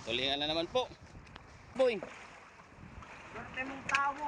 Tulingan na naman po. Boy. Swerte mong tao.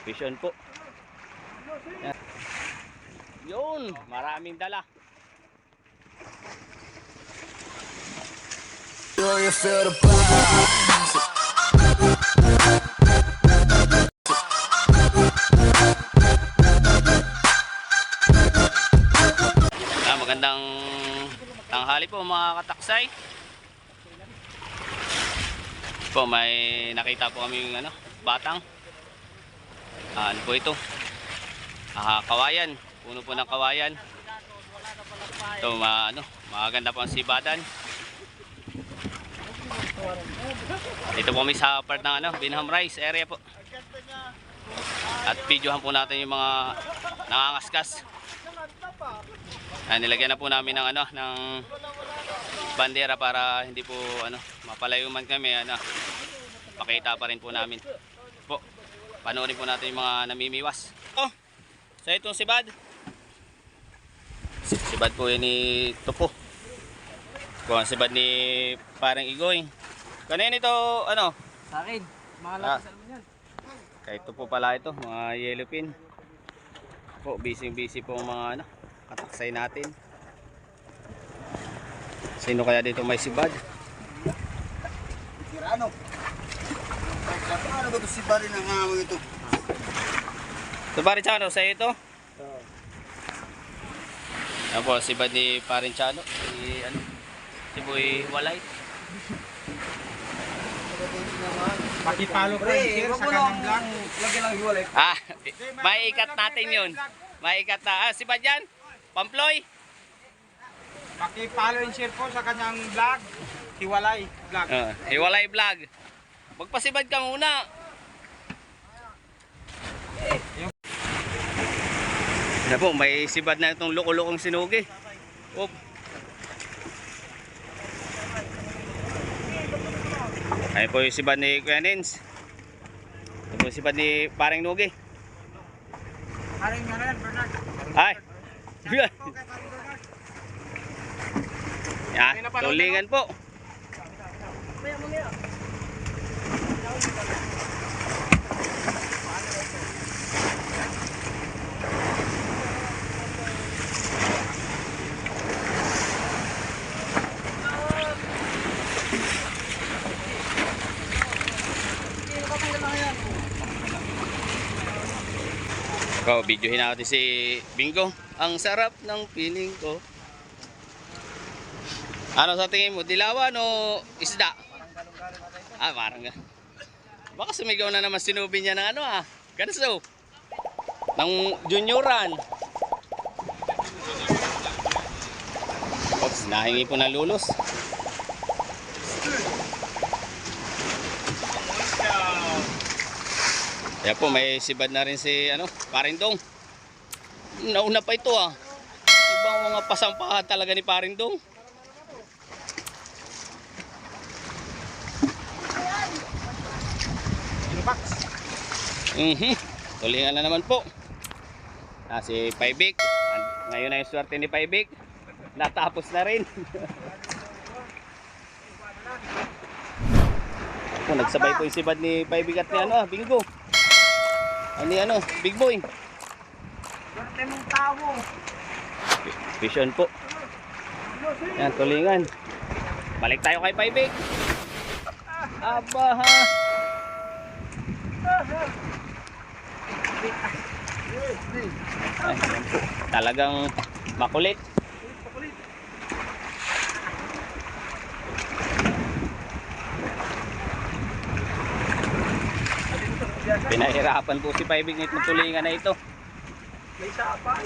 Vision po. Yan. Yun, maraming dala. You feel the buzz. Magandang tanghali po mga kataksay. Po may nakita po kami yung batang. Ano po ito? Kawayan, puno po ng kawayan. Ito maganda po ang sibadan. Dito po kami sa part ng Binham Rice area po. At videohan po natin yung mga nangangaskas. Nilagyan na po namin ng ng bandera para hindi po mapalayuman kami, makita pa rin po namin. Po, panoorin po natin yung mga namimiwas. So itong sibad. Sibad po yun ni Topo. Kung sibad ni parang Igoy. Kanina ito Sa akin, mga lapisan mo yan. Kahit ito po pala ito, mga yellowfin. Po, busy po mga kataksay natin. Sino kaya dito may sibad? Ano ba ito si Barry ng hamon ito? Ito Parinchano, sa ito? Yan po, sibad ni Parinchano. Si Boy Walay. Pakipalo ko yung sa kanang vlog. Lagyan lang hiwalay. Maiikat natin yun. Maiikat na. Sibad yan? Pamploy? Pakipalo and share po sa kanyang vlog. Hiwalay vlog. Hiwalay vlog. Magpasibad ka muna. Yan po, may sibad na itong loko-lokong sinugi. Oop. Ayan po yung sibad ni Kuya Nins. Ito po yung sibad ni Paring Nugi. Haring nga yan, Bernard. Ay! Yan, tulingan po. Videohin natin si Bingo. Ang sarap ng feeling ko. Ano sa tingin mo? Dilawan o isda? Parang baka sumigaw na naman sinubi niya ng ganso. Ng junioran. Oops, nahingi po ng lulos. Kaya po may sibad na rin si Parindong. Nauna pa ito Ibang mga pasampahan talaga ni Parindong. Tulingan na naman po. Si Paibik. Ngayon na yung swerte ni Paibik. Natapos na rin. Nagsabay po yung sibad ni Paibik at ni Bingo. Big Boy. Swerte mong tao. Vision po. Yan, tulingan. Balik tayo kay Paibik. Aba ha. Ay, yan po. Talagang makulit. Pinahirapan po si Paibig nitong tulingan na ito. May sapan.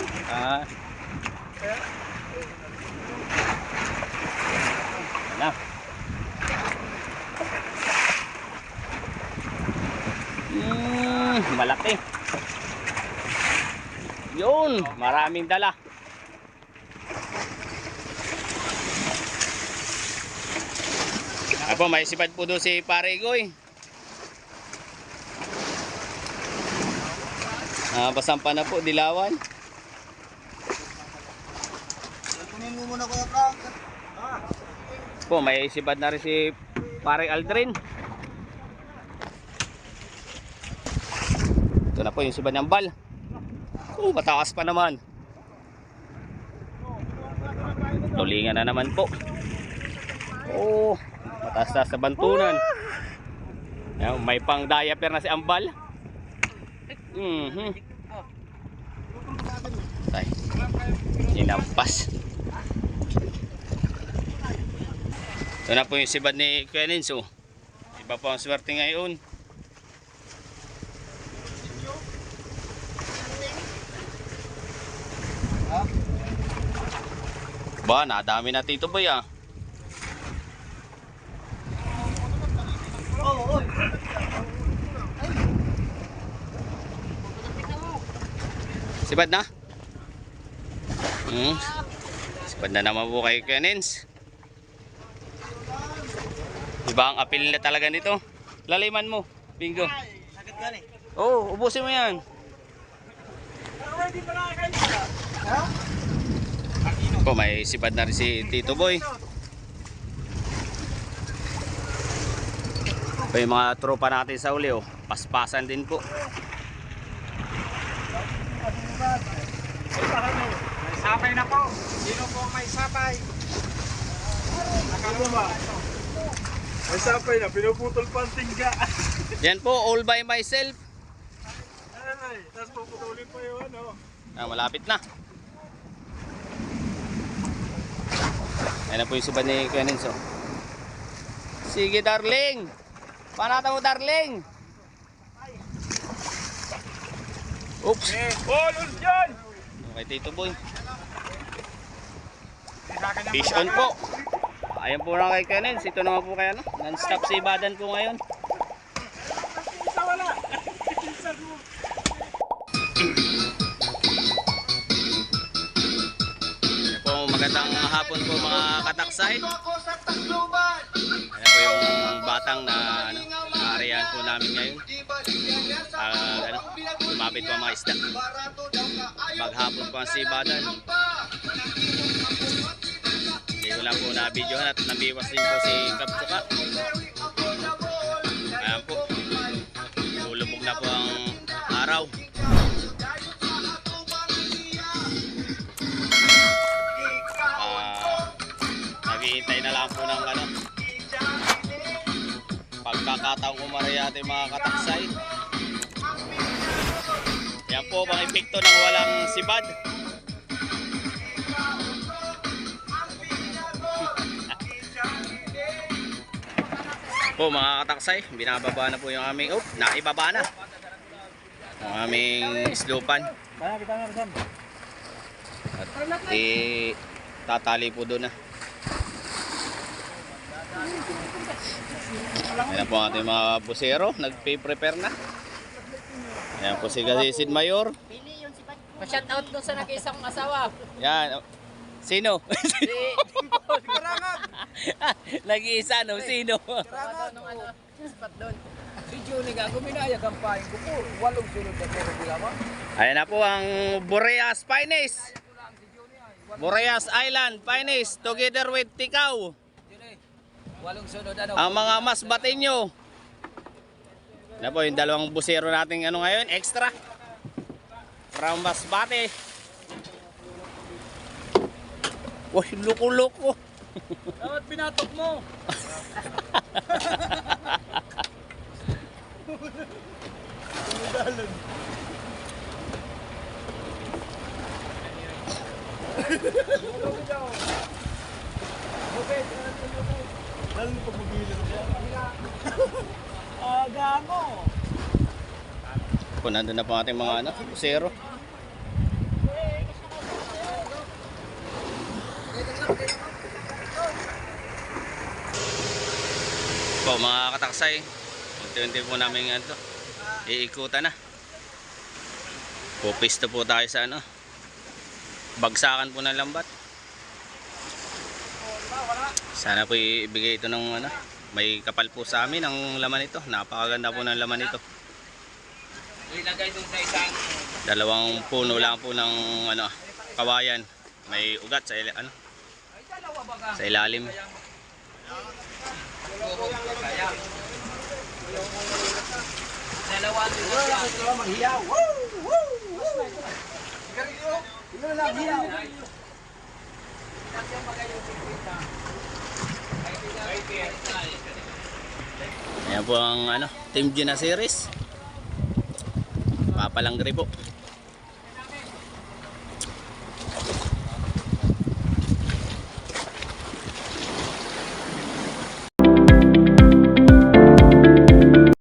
Na. Malaki. Yun, maraming dala. Apo, may sibad po doon si Pare Igoy. Basampa na po, dilawan. Kunin mo muna Kuya Frank. Po, may sibad na rin si Pare Aldrin. Ito na po yung sibad ng bal. Mataas pa naman. Tulingan na naman po. Mataas sa bantunan. Ayan, may pang diaper na si Ambal. Tay, inampas. Ito na po yung sibad ni Kuya Ninso. Iba po ang swerte ngayon. Ba, nadami na Tito Boy ah. Sibad na? Sibad na naman po kay Kuya Nins. Iba ang apil na talaga nito. Laliman mo, Bingo. Sakit ka eh. Oo, ubusin mo yan. Po, may sibad na rin si Tito Boy. Po, yung mga tropa natin sa uli, paspasan din po. May sapay na po. Sino po ang may sapay? Nakalo ba? May sapay na, pinuputol pa ang tingga. Yan po, all by myself. Ay, tapos puputulin pa yung ano. Malapit na. Ayan na po yung subad ni Kuya Nins. Sige, darling. Panata mo, darling. Oops. Lulus dyan! Okay, Tito Boy. Fish on po. Ayan po na kay Kuya Nins. Ito naman po kaya, non-stop si Ibadan po ngayon. Magandang hapon po mga kataksay. Ayan po yung batang na naarihan po namin ngayon. Lumapit po ang mga isda. Maghapon po ang sibadan. Hindi ko lang po na-videohan at nabiwas din po si Kapsuka. Ayan po. Lulubog na po ang araw. Naghihintay na lang po ng pagkakataong umaray ating mga kataksay. Yan po ang epekto ng walang sibad. Po mga kataksay, binababa na po yung aming, naibaba na ang aming islupan. At tatali po doon na. Ayan po ating mga busero, nagpe-prepare na. Ayan po si Gasisid Mayor. Pa-shout out doon sa nag-iisang asawa. Yan. Sino? Nag-iisa, no? Sino? Nung spot doon. Si Juni gago minayag ang paing ko po. 8 sunod na puro bilawan. Ayan na po ang Boreas Finest. Boreas Island Finest together with Tikaw. 8 sunod ano. Ang mga mas batinyo. Ayan po yung dalawang busero natin ngayon, extra. From Masbate. Uy, loko-loko. Dapat pinatok mo. Gago. Po, nandun na po ating mga busero. Po mga kataksay, unti-unti po namin iikutan na. Pupisto po tayo sa bagsakan po ng lambat. Sana po ibigay ito ng may kapal po sa amin ang laman ito. Napakaganda po ng laman ito. Ilagay doon sa isang Dalawang puno lang po ng kawayan. May ugat sa sa ilalim. Dalawa din na siya. Ito maghiyaw. Woo! Woo! Sigarilyo. Ito na lang hiyaw. Kasi magayon si Pita. Ayan po ang Team Gina Series. Papalanggri po.